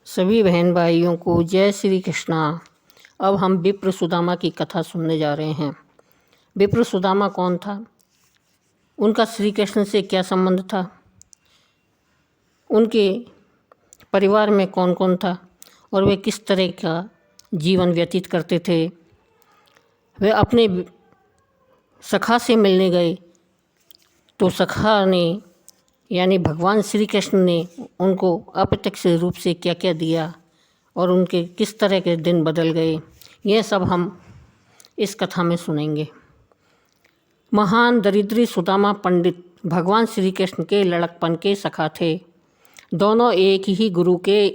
सभी बहन भाइयों को जय श्री कृष्णा। अब हम विप्र सुदामा की कथा सुनने जा रहे हैं। विप्र सुदामा कौन था, उनका श्री कृष्ण से क्या संबंध था, उनके परिवार में कौन कौन था और वे किस तरह का जीवन व्यतीत करते थे। वे अपने सखा से मिलने गए तो सखा ने यानी भगवान श्री कृष्ण ने उनको अप्रत्यक्ष रूप से क्या क्या दिया और उनके किस तरह के दिन बदल गए, यह सब हम इस कथा में सुनेंगे। महान दरिद्री सुदामा पंडित भगवान श्री कृष्ण के लड़कपन के सखा थे। दोनों एक ही गुरु के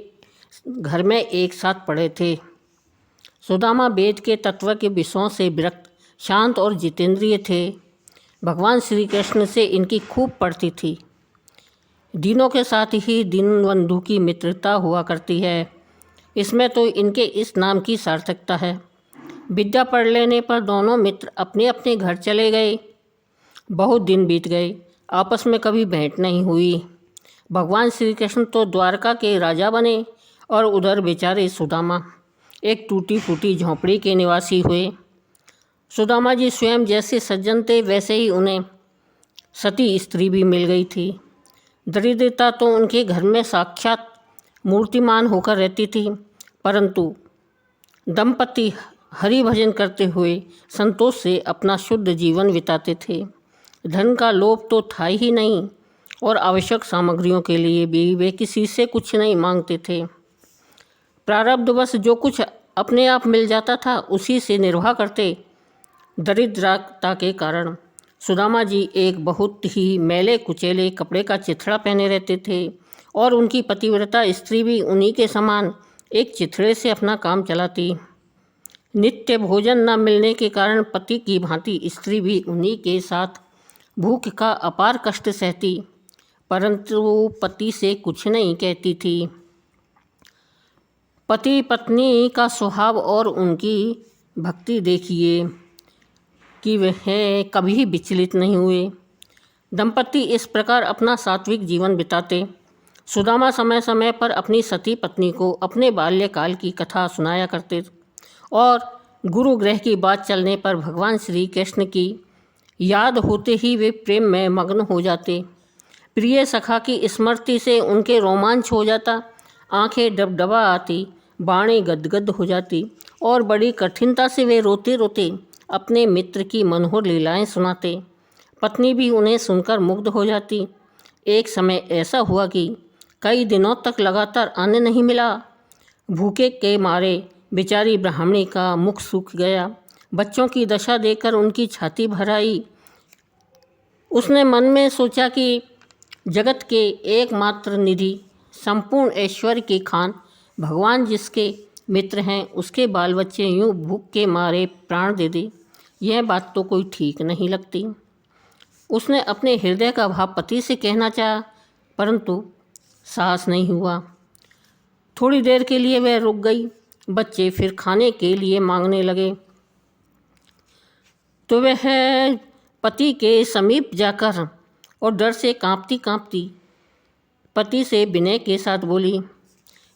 घर में एक साथ पढ़े थे। सुदामा वेद के तत्व के विषयों से विरक्त, शांत और जितेंद्रिय थे। भगवान श्री कृष्ण से इनकी खूब पड़ती थी। दीनों के साथ ही दीनबंधु की मित्रता हुआ करती है, इसमें तो इनके इस नाम की सार्थकता है। विद्या पढ़ लेने पर दोनों मित्र अपने अपने घर चले गए। बहुत दिन बीत गए, आपस में कभी भेंट नहीं हुई। भगवान श्री कृष्ण तो द्वारका के राजा बने और उधर बेचारे सुदामा एक टूटी फूटी झोंपड़ी के निवासी हुए। सुदामा जी स्वयं जैसे सज्जन थे वैसे ही उन्हें सती स्त्री भी मिल गई थी। दरिद्रता तो उनके घर में साक्षात मूर्तिमान होकर रहती थी, परंतु दंपति हरि भजन करते हुए संतोष से अपना शुद्ध जीवन बिताते थे। धन का लोभ तो था ही नहीं और आवश्यक सामग्रियों के लिए भी वे किसी से कुछ नहीं मांगते थे। प्रारब्धवश जो कुछ अपने आप मिल जाता था उसी से निर्वाह करते। दरिद्रता के कारण सुदामा जी एक बहुत ही मैले कुचेले कपड़े का चिथड़ा पहने रहते थे और उनकी पतिव्रता स्त्री भी उन्हीं के समान एक चिथड़े से अपना काम चलाती। नित्य भोजन न मिलने के कारण पति की भांति स्त्री भी उन्हीं के साथ भूख का अपार कष्ट सहती, परंतु पति से कुछ नहीं कहती थी। पति पत्नी का स्वभाव और उनकी भक्ति देखिए कि वह कभी विचलित नहीं हुए। दंपति इस प्रकार अपना सात्विक जीवन बिताते। सुदामा समय समय पर अपनी सती पत्नी को अपने बाल्यकाल की कथा सुनाया करते और गुरु ग्रह की बात चलने पर भगवान श्री कृष्ण की याद होते ही वे प्रेम में मग्न हो जाते। प्रिय सखा की स्मृति से उनके रोमांच हो जाता, आंखें डबडबा आती, बाणें गदगद हो जाती और बड़ी कठिनता से वे रोते रोते अपने मित्र की मनोहर लीलाएं सुनाते। पत्नी भी उन्हें सुनकर मुग्ध हो जाती। एक समय ऐसा हुआ कि कई दिनों तक लगातार अन्न नहीं मिला। भूखे के मारे बेचारी ब्राह्मणी का मुख सूख गया। बच्चों की दशा देखकर उनकी छाती भर आई। उसने मन में सोचा कि जगत के एकमात्र निधि, संपूर्ण ऐश्वर्य के खान भगवान जिसके मित्र हैं, उसके बाल बच्चे यूँ भूख के मारे प्राण दे दे, यह बात तो कोई ठीक नहीं लगती। उसने अपने हृदय का भाव पति से कहना चाहा, परंतु साहस नहीं हुआ। थोड़ी देर के लिए वह रुक गई। बच्चे फिर खाने के लिए मांगने लगे तो वह पति के समीप जाकर और डर से कांपती कांपती पति से विनय के साथ बोली,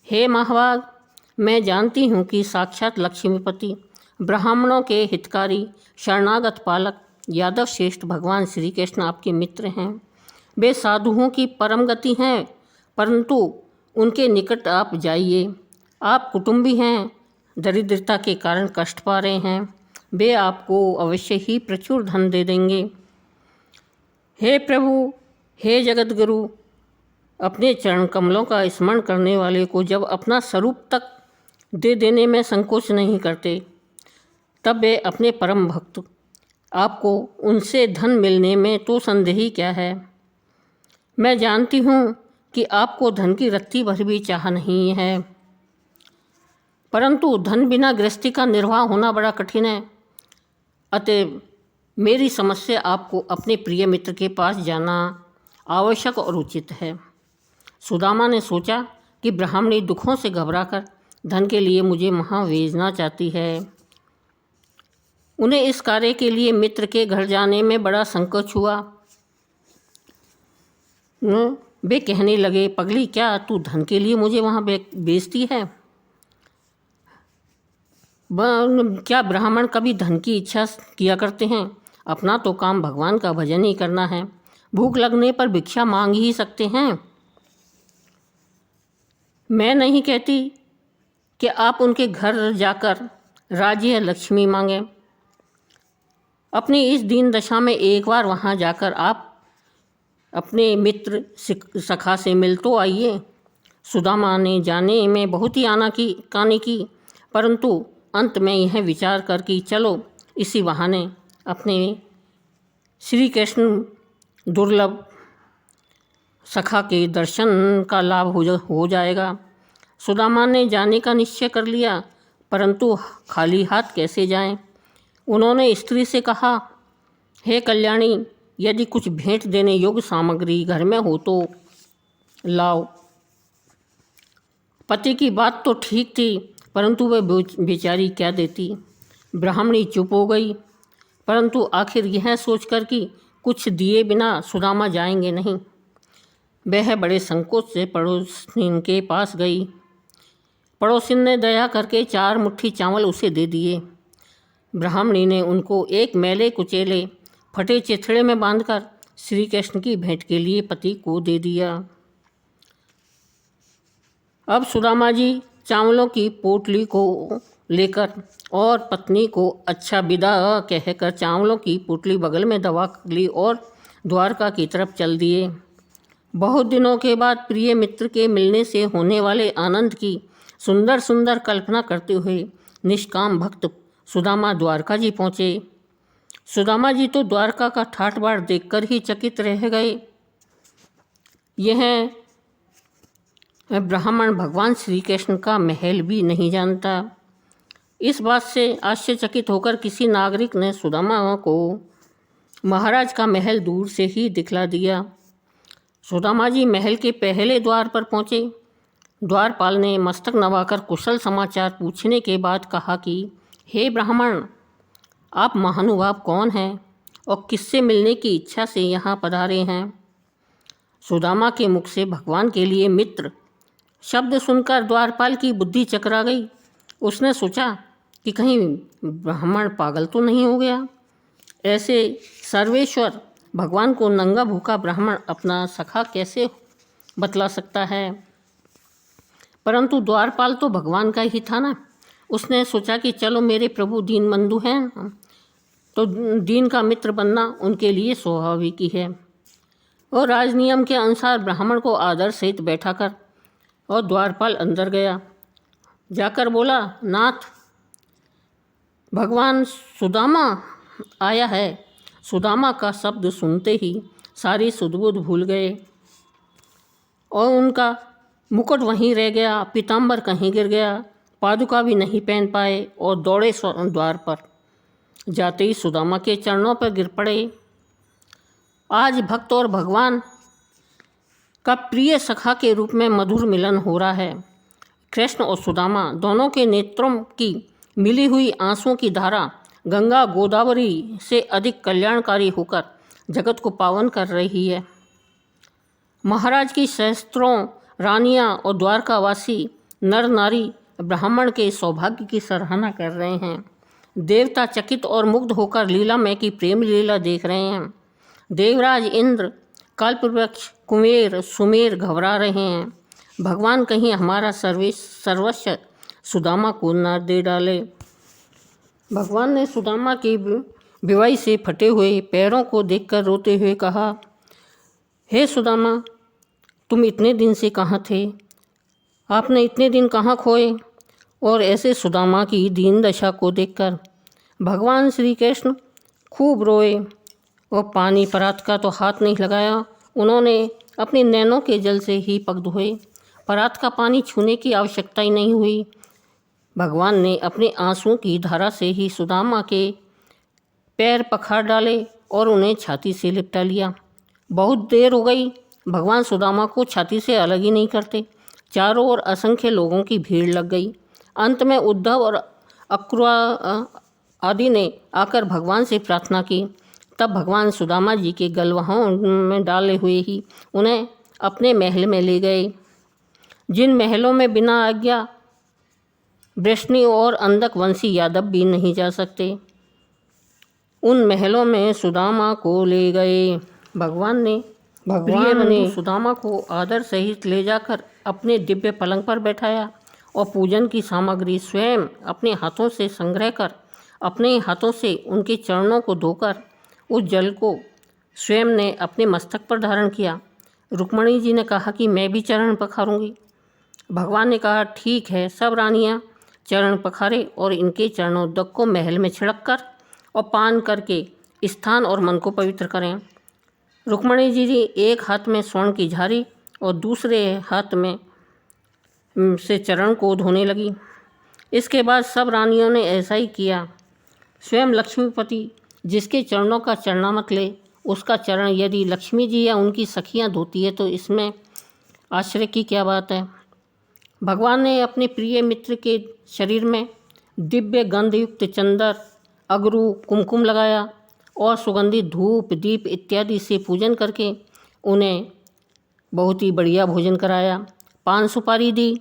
हे महाभाग, मैं जानती हूँ कि साक्षात लक्ष्मीपति, ब्राह्मणों के हितकारी, शरणागत पालक, यादव श्रेष्ठ भगवान श्री कृष्ण आपके मित्र हैं। वे साधुओं की परम गति हैं, परंतु उनके निकट आप जाइए। आप कुटुंबी हैं, दरिद्रता के कारण कष्ट पा रहे हैं, वे आपको अवश्य ही प्रचुर धन दे देंगे। हे प्रभु, हे जगत गुरु, अपने चरण कमलों का स्मरण करने वाले को जब अपना स्वरूप तक दे देने में संकोच नहीं करते, तब वे अपने परम भक्त आपको उनसे धन मिलने में तो संदेह ही क्या है। मैं जानती हूँ कि आपको धन की रत्ती भर भी चाह नहीं है, परंतु धन बिना गृहस्थी का निर्वाह होना बड़ा कठिन है। अतः मेरी समझ से आपको अपने प्रिय मित्र के पास जाना आवश्यक और उचित है। सुदामा ने सोचा कि ब्राह्मणी दुखों से घबराकर धन के लिए मुझे वहाँ भेजना चाहती है। उन्हें इस कार्य के लिए मित्र के घर जाने में बड़ा संकोच हुआ। वे कहने लगे, पगली, क्या तू धन के लिए मुझे वहाँ बेचती है? क्या ब्राह्मण कभी धन की इच्छा किया करते हैं? अपना तो काम भगवान का भजन ही करना है। भूख लगने पर भिक्षा मांग ही सकते हैं। मैं नहीं कहती कि आप उनके घर जाकर राज्य लक्ष्मी मांगें। अपनी इस दीन दशा में एक बार वहाँ जाकर आप अपने मित्र सखा से मिल तो आइए। सुदामा ने जाने में बहुत ही आनाकानी की, परंतु अंत में यह विचार कर कि चलो इसी बहाने अपने श्री कृष्ण दुर्लभ सखा के दर्शन का लाभ हो जाएगा। सुदामा ने जाने का निश्चय कर लिया, परंतु खाली हाथ कैसे जाएं? उन्होंने स्त्री से कहा, हे कल्याणी, यदि कुछ भेंट देने योग्य सामग्री घर में हो तो लाओ। पति की बात तो ठीक थी, परंतु वह बेचारी क्या देती। ब्राह्मणी चुप हो गई, परंतु आखिर यह सोचकर कि कुछ दिए बिना सुदामा जाएंगे नहीं, वह बड़े संकोच से पड़ोसिन के पास गई। पड़ोसिन ने दया करके 4 मुट्ठी चावल उसे दे दिए। ब्राह्मणी ने उनको एक मैले कुचेले फटे चिथड़े में बांधकर श्री कृष्ण की भेंट के लिए पति को दे दिया। अब सुदामा जी चावलों की पोटली को लेकर और पत्नी को अच्छा विदा कहकर चावलों की पोटली बगल में दबा ली और द्वारका की तरफ चल दिए। बहुत दिनों के बाद प्रिय मित्र के मिलने से होने वाले आनंद की सुंदर सुंदर कल्पना करते हुए निष्काम भक्त सुदामा द्वारका जी पहुँचे। सुदामा जी तो द्वारका का ठाट बाट देखकर ही चकित रह गए। यह ब्राह्मण भगवान श्री कृष्ण का महल भी नहीं जानता। इस बात से आश्चर्यचकित होकर किसी नागरिक ने सुदामा को महाराज का महल दूर से ही दिखला दिया। सुदामा जी महल के पहले द्वार पर पहुँचे। द्वारपाल ने मस्तक नवाकर कुशल समाचार पूछने के बाद कहा कि हे ब्राह्मण, आप महानुभाव कौन हैं और किससे मिलने की इच्छा से यहाँ पधारे हैं? सुदामा के मुख से भगवान के लिए मित्र शब्द सुनकर द्वारपाल की बुद्धि चकरा गई। उसने सोचा कि कहीं ब्राह्मण पागल तो नहीं हो गया। ऐसे सर्वेश्वर भगवान को नंगा भूखा ब्राह्मण अपना सखा कैसे बतला सकता है? परंतु द्वारपाल तो भगवान का ही था ना। उसने सोचा कि चलो, मेरे प्रभु दीनबंधु हैं तो दीन का मित्र बनना उनके लिए स्वाभाविक ही है। और राजनियम के अनुसार ब्राह्मण को आदर सहित बैठा कर और द्वारपाल अंदर गया। जाकर बोला, नाथ, भगवान सुदामा आया है। सुदामा का शब्द सुनते ही सारी सुध-बुध भूल गए और उनका मुकुट वहीं रह गया, पीताम्बर कहीं गिर गया, पादुका भी नहीं पहन पाए और दौड़े द्वार पर। जाते ही सुदामा के चरणों पर गिर पड़े। आज भक्त और भगवान का प्रिय सखा के रूप में मधुर मिलन हो रहा है। कृष्ण और सुदामा दोनों के नेत्रों की मिली हुई आंसुओं की धारा गंगा गोदावरी से अधिक कल्याणकारी होकर जगत को पावन कर रही है। महाराज की सहस्त्रों रानियां और द्वारकावासी नर नारी ब्राह्मण के सौभाग्य की सराहना कर रहे हैं। देवता चकित और मुग्ध होकर लीलामय की प्रेम लीला देख रहे हैं। देवराज इंद्र, कल्पवृक्ष, कुमेर, सुमेर घबरा रहे हैं। भगवान कहीं हमारा सर्वस्व सुदामा को न दे डाले। भगवान ने सुदामा की विवाही से फटे हुए पैरों को देखकर रोते हुए कहा, हे सुदामा, तुम इतने दिन से कहाँ थे? आपने इतने दिन कहाँ खोए? और ऐसे सुदामा की दीन दशा को देखकर भगवान श्री कृष्ण खूब रोए और पानी परात का तो हाथ नहीं लगाया। उन्होंने अपने नैनों के जल से ही पग धोए। परात का पानी छूने की आवश्यकता ही नहीं हुई। भगवान ने अपने आंसुओं की धारा से ही सुदामा के पैर पखार डाले और उन्हें छाती से लिपटा लिया। बहुत देर हो गई, भगवान सुदामा को छाती से अलग ही नहीं करते। चारों ओर असंख्य लोगों की भीड़ लग गई। अंत में उद्धव और अक्रूरा आदि ने आकर भगवान से प्रार्थना की। तब भगवान सुदामा जी के गलवहों में डाले हुए ही उन्हें अपने महल में ले गए, जिन महलों में बिना आज्ञा वृष्णि और अंधक वंशी यादव भी नहीं जा सकते। उन महलों में सुदामा को ले गए। भगवान ने सुदामा को आदर सहित ले जाकर अपने दिव्य पलंग पर बैठाया और पूजन की सामग्री स्वयं अपने हाथों से संग्रह कर अपने हाथों से उनके चरणों को धोकर उस जल को स्वयं ने अपने मस्तक पर धारण किया। रुक्मणी जी ने कहा कि मैं भी चरण पखारूंगी। भगवान ने कहा ठीक है। सब रानियां चरण पखारे और इनके चरणोदक को महल में छिड़क कर और पान करके स्थान और मन को पवित्र करें। रुक्मणी जी एक हाथ में स्वर्ण की झारी और दूसरे हाथ में से चरण को धोने लगी। इसके बाद सब रानियों ने ऐसा ही किया। स्वयं लक्ष्मीपति जिसके चरणों का चरणामत ले, उसका चरण यदि लक्ष्मी जी या उनकी सखियां धोती है तो इसमें आश्चर्य की क्या बात है। भगवान ने अपने प्रिय मित्र के शरीर में दिव्य गंधयुक्त चंदन, अगरू, कुमकुम लगाया और सुगंधित धूप, दीप इत्यादि से पूजन करके उन्हें बहुत ही बढ़िया भोजन कराया, पान सुपारी दी।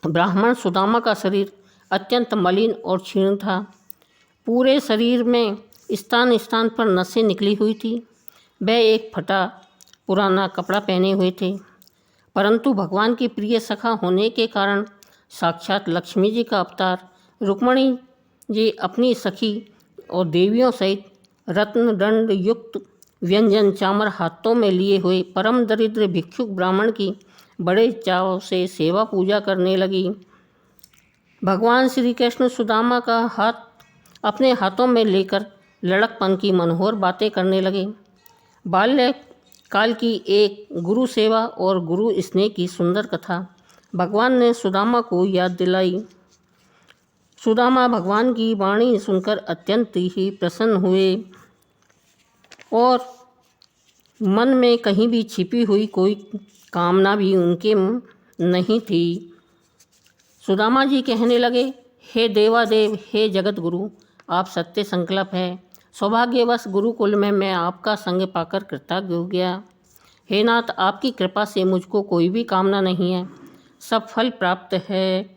ब्राह्मण सुदामा का शरीर अत्यंत मलिन और क्षीण था। पूरे शरीर में स्थान स्थान पर नसें निकली हुई थी। वह एक फटा पुराना कपड़ा पहने हुए थे, परंतु भगवान के प्रिय सखा होने के कारण साक्षात लक्ष्मी जी का अवतार रुक्मणी जी अपनी सखी और देवियों सहित रत्न दंड युक्त व्यंजन चामर हाथों में लिए हुए परम दरिद्र भिक्षुक ब्राह्मण की बड़े चाव से सेवा पूजा करने लगी। भगवान श्री कृष्ण सुदामा का हाथ अपने हाथों में लेकर लड़कपन की मनोहर बातें करने लगे। बाल्य काल की एक गुरु सेवा और गुरु स्नेह की सुंदर कथा भगवान ने सुदामा को याद दिलाई। सुदामा भगवान की वाणी सुनकर अत्यंत ही प्रसन्न हुए और मन में कहीं भी छिपी हुई कोई कामना भी उनके नहीं थी। सुदामा जी कहने लगे, हे देवादेव, हे जगत गुरु, आप सत्य संकल्प है। सौभाग्यवश गुरुकुल में मैं आपका संग पाकर कृतज्ञ हो गया। हे नाथ, आपकी कृपा से मुझको कोई भी कामना नहीं है, सब फल प्राप्त है।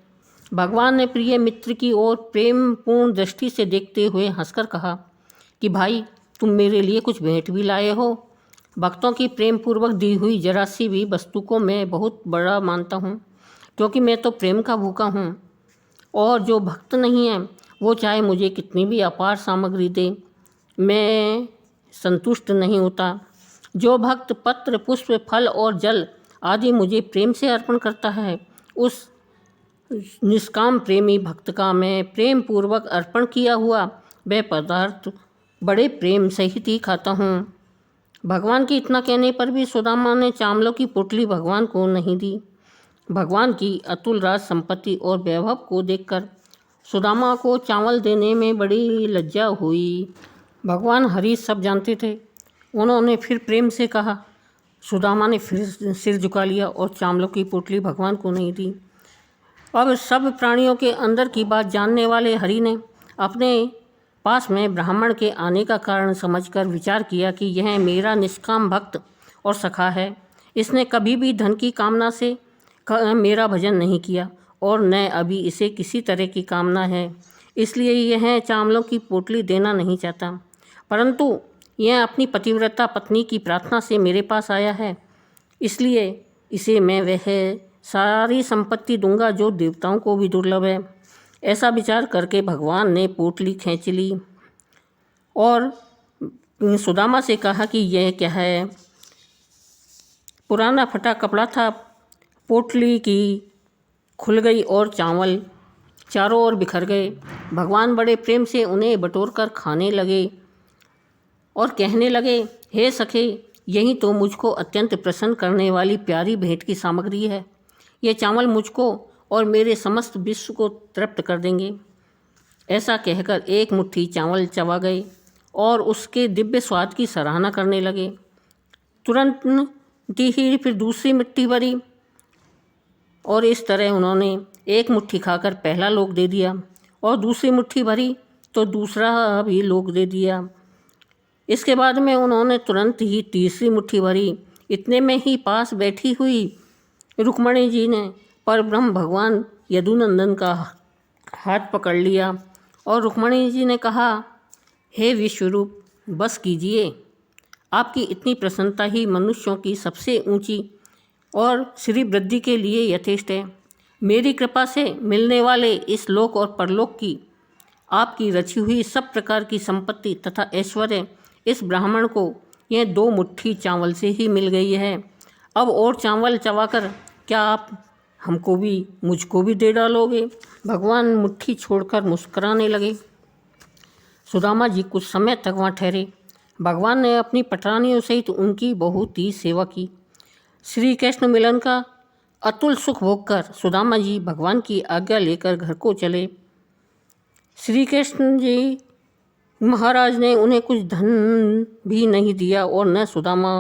भगवान ने प्रिय मित्र की ओर प्रेम पूर्ण दृष्टि से देखते हुए हंसकर कहा कि भाई, तुम मेरे लिए कुछ भेंट भी लाए हो। भक्तों की प्रेम पूर्वक दी हुई जरा सी भी वस्तु को मैं बहुत बड़ा मानता हूँ, क्योंकि मैं तो प्रेम का भूखा हूँ। और जो भक्त नहीं है वो चाहे मुझे कितनी भी अपार सामग्री दे, मैं संतुष्ट नहीं होता। जो भक्त पत्र, पुष्प, फल और जल आदि मुझे प्रेम से अर्पण करता है, उस निष्काम प्रेमी भक्त का मैं प्रेम पूर्वक अर्पण किया हुआ वह पदार्थ बड़े प्रेम सहित ही खाता हूँ। भगवान के इतना कहने पर भी सुदामा ने चावलों की पोटली भगवान को नहीं दी। भगवान की अतुल राज संपत्ति और वैभव को देखकर सुदामा को चावल देने में बड़ी लज्जा हुई। भगवान हरि सब जानते थे। उन्होंने फिर प्रेम से कहा। सुदामा ने फिर सिर झुका लिया और चावलों की पोटली भगवान को नहीं दी। अब सब प्राणियों के अंदर की बात जानने वाले हरि ने अपने पास में ब्राह्मण के आने का कारण समझकर विचार किया कि यह मेरा निष्काम भक्त और सखा है। इसने कभी भी धन की कामना से मेरा भजन नहीं किया और न अभी इसे किसी तरह की कामना है, इसलिए यह चावलों की पोटली देना नहीं चाहता, परंतु यह अपनी पतिव्रता पत्नी की प्रार्थना से मेरे पास आया है, इसलिए इसे मैं वह सारी संपत्ति दूंगा जो देवताओं को भी दुर्लभ है। ऐसा विचार करके भगवान ने पोटली खींच ली और सुदामा से कहा कि यह क्या है। पुराना फटा कपड़ा था। पोटली की खुल गई और चावल चारों ओर बिखर गए। भगवान बड़े प्रेम से उन्हें बटोर कर खाने लगे और कहने लगे, हे सखे, यही तो मुझको अत्यंत प्रसन्न करने वाली प्यारी भेंट की सामग्री है। ये चावल मुझको और मेरे समस्त विश्व को तृप्त कर देंगे। ऐसा कहकर एक मुट्ठी चावल चबा गए और उसके दिव्य स्वाद की सराहना करने लगे। तुरंत ही फिर दूसरी मुट्ठी भरी और इस तरह उन्होंने एक मुट्ठी खाकर पहला लोक दे दिया और दूसरी मुट्ठी भरी तो दूसरा भी लोक दे दिया। इसके बाद में उन्होंने तुरंत ही तीसरी मुट्ठी भरी इतने में ही पास बैठी हुई रुक्मणी जी ने परब्रह्म भगवान यदुनंदन का हाथ पकड़ लिया और रुक्मणी जी ने कहा, हे विश्वरूप, बस कीजिए। आपकी इतनी प्रसन्नता ही मनुष्यों की सबसे ऊंची और श्री वृद्धि के लिए यथेष्ट है। मेरी कृपा से मिलने वाले इस लोक और परलोक की आपकी रची हुई सब प्रकार की संपत्ति तथा ऐश्वर्य इस ब्राह्मण को यह 2 मुट्ठी चावल से ही मिल गई है। अब और चावल चबाकर क्या आप हमको भी, मुझको भी दे डालोगे? भगवान मुट्ठी छोड़कर मुस्कुराने लगे। सुदामा जी कुछ समय तक वहाँ ठहरे। भगवान ने अपनी पटरानियों सहित उनकी बहुत ही सेवा की। श्री कृष्ण मिलन का अतुल सुख भोगकर सुदामा जी भगवान की आज्ञा लेकर घर को चले। श्री कृष्ण जी महाराज ने उन्हें कुछ धन भी नहीं दिया और न सुदामा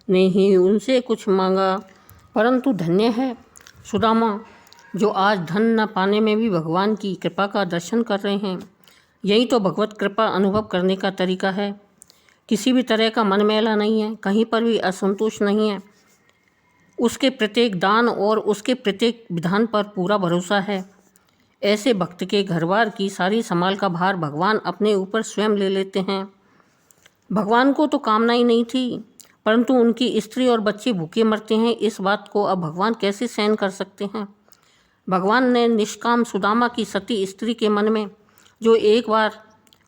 ने ही उनसे कुछ मांगा। परंतु धन्य है सुदामा जो आज धन न पाने में भी भगवान की कृपा का दर्शन कर रहे हैं। यही तो भगवत कृपा अनुभव करने का तरीका है। किसी भी तरह का मन मैला नहीं है, कहीं पर भी असंतोष नहीं है। उसके प्रत्येक दान और उसके प्रत्येक विधान पर पूरा भरोसा है। ऐसे भक्त के घरबार की सारी संभाल का भार भगवान अपने ऊपर स्वयं ले लेते हैं। भगवान को तो कामना ही नहीं थी, परंतु उनकी स्त्री और बच्चे भूखे मरते हैं, इस बात को अब भगवान कैसे सहन कर सकते हैं। भगवान ने निष्काम सुदामा की सती स्त्री के मन में जो एक बार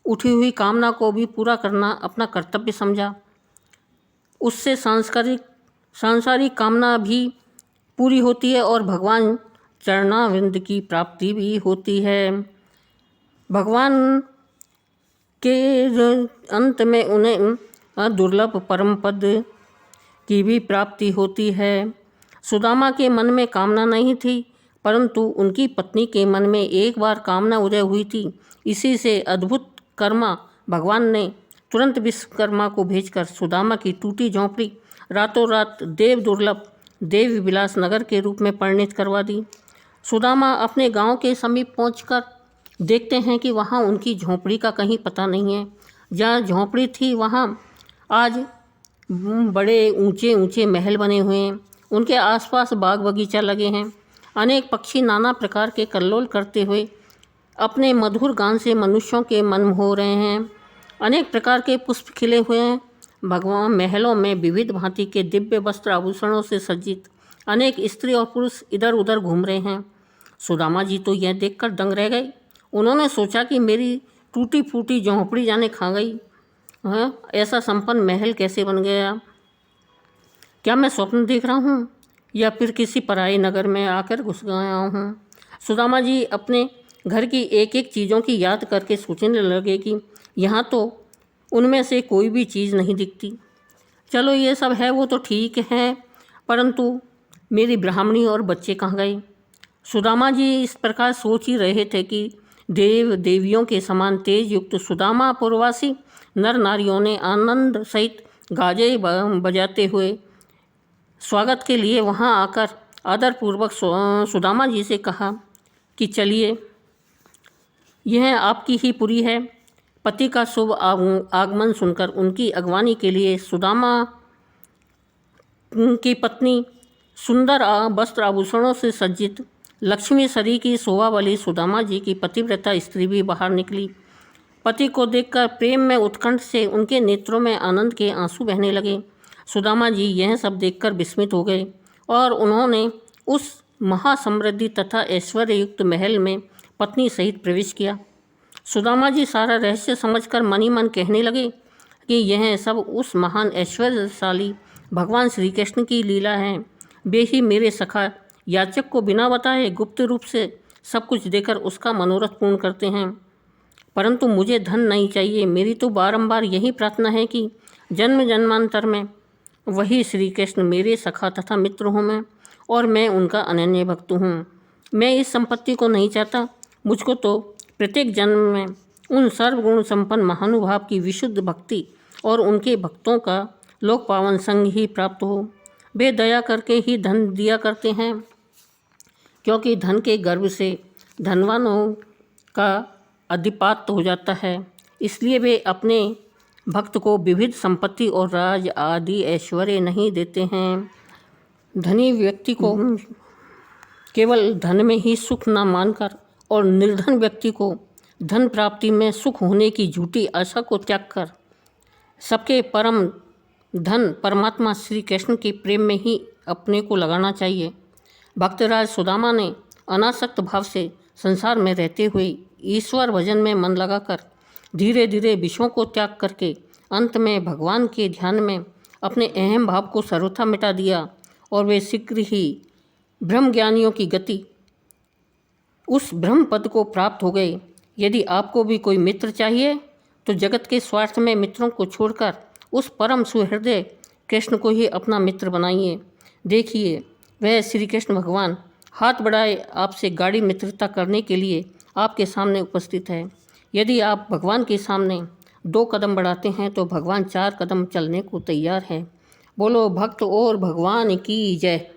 उठी हुई कामना को भी पूरा करना अपना कर्तव्य समझा, उससे सांसारिक कामना भी पूरी होती है और भगवान चरणाविंद की प्राप्ति भी होती है। भगवान के अंत में उन्हें दुर्लभ परम पद की भी प्राप्ति होती है। सुदामा के मन में कामना नहीं थी, परंतु उनकी पत्नी के मन में एक बार कामना उदय हुई थी। इसी से अद्भुत कर्मा भगवान ने तुरंत विश्वकर्मा को भेजकर सुदामा की टूटी झोंपड़ी रातों रात देव दुर्लभ देव विलास नगर के रूप में परिणित करवा दी। सुदामा अपने गांव के समीप पहुंचकर देखते हैं कि वहां उनकी झोंपड़ी का कहीं पता नहीं है। जहाँ झोंपड़ी थी वहां आज बड़े ऊंचे ऊंचे महल बने हुए हैं। उनके आसपास बाग बगीचा लगे हैं। अनेक पक्षी नाना प्रकार के कल्लोल करते हुए अपने मधुर गान से मनुष्यों के मन मोह रहे हैं। अनेक प्रकार के पुष्प खिले हुए हैं। भगवान महलों में विविध भांति के दिव्य वस्त्र आभूषणों से सज्जित अनेक स्त्री और पुरुष इधर उधर घूम रहे हैं। सुदामा जी तो यह देखकर दंग रह गए। उन्होंने सोचा कि मेरी टूटी फूटी झोंपड़ी जाने खा गई है, ऐसा संपन्न महल कैसे बन गया? क्या मैं स्वप्न देख रहा हूँ या फिर किसी पराये नगर में आकर घुस गया हूँ? सुदामा जी अपने घर की एक एक चीज़ों की याद करके सोचने लगे कि यहाँ तो उनमें से कोई भी चीज़ नहीं दिखती। चलो ये सब है वो तो ठीक है, परंतु मेरी ब्राह्मणी और बच्चे कहाँ गए? सुदामा जी इस प्रकार सोच ही रहे थे कि देव देवियों के समान तेज युक्त सुदामा पुरवासी नर नारियों ने आनंद सहित गाजे बजाते हुए स्वागत के लिए वहां आकर आदरपूर्वक सुदामा जी से कहा कि चलिए, यह आपकी ही पुरी है। पति का शुभ आगमन सुनकर उनकी अगवानी के लिए सुदामा की पत्नी सुंदर वस्त्र आभूषणों से सज्जित लक्ष्मी सरी की शोभा वाली सुदामा जी की पतिव्रता स्त्री भी बाहर निकली। पति को देखकर प्रेम में उत्कंठ से उनके नेत्रों में आनंद के आंसू बहने लगे। सुदामा जी यह सब देखकर विस्मित हो गए और उन्होंने उस महासमृद्धि तथा ऐश्वर्य युक्त महल में पत्नी सहित प्रवेश किया। सुदामा जी सारा रहस्य समझकर मन ही मन कहने लगे कि यह सब उस महान ऐश्वर्यशाली भगवान श्री कृष्ण की लीला है। वे ही मेरे सखा याचक को बिना बताए गुप्त रूप से सब कुछ देकर उसका मनोरथ पूर्ण करते हैं। परंतु मुझे धन नहीं चाहिए। मेरी तो बारंबार यही प्रार्थना है कि जन्म जन्मांतर में वही श्री कृष्ण मेरे सखा तथा मित्र हों मैं, और मैं उनका अनन्य भक्त हूँ। मैं इस संपत्ति को नहीं चाहता। मुझको तो प्रत्येक जन्म में उन सर्वगुण संपन्न महानुभाव की विशुद्ध भक्ति और उनके भक्तों का लोक पावन संग ही प्राप्त हो। वे दया करके ही धन दिया करते हैं, क्योंकि धन के गर्भ से धनवानों का अधिपात हो जाता है। इसलिए वे अपने भक्त को विविध संपत्ति और राज आदि ऐश्वर्य नहीं देते हैं। धनी व्यक्ति को केवल धन में ही सुख न मानकर और निर्धन व्यक्ति को धन प्राप्ति में सुख होने की झूठी आशा को त्याग कर सबके परम धन परमात्मा श्री कृष्ण के प्रेम में ही अपने को लगाना चाहिए। भक्तराज सुदामा ने अनासक्त भाव से संसार में रहते हुए ईश्वर भजन में मन लगाकर धीरे धीरे विषयों को त्याग करके अंत में भगवान के ध्यान में अपने अहम भाव को सर्वथा मिटा दिया और वे शीघ्र ही ब्रह्म ज्ञानियों की गति उस ब्रह्म पद को प्राप्त हो गए। यदि आपको भी कोई मित्र चाहिए तो जगत के स्वार्थ में मित्रों को छोड़कर उस परम सुहृदय कृष्ण को ही अपना मित्र बनाइए। देखिए वह श्री कृष्ण भगवान हाथ बढ़ाए आपसे गाढ़ी मित्रता करने के लिए आपके सामने उपस्थित है। यदि आप भगवान के सामने 2 कदम बढ़ाते हैं तो भगवान 4 कदम चलने को तैयार है। बोलो भक्त और भगवान की जय।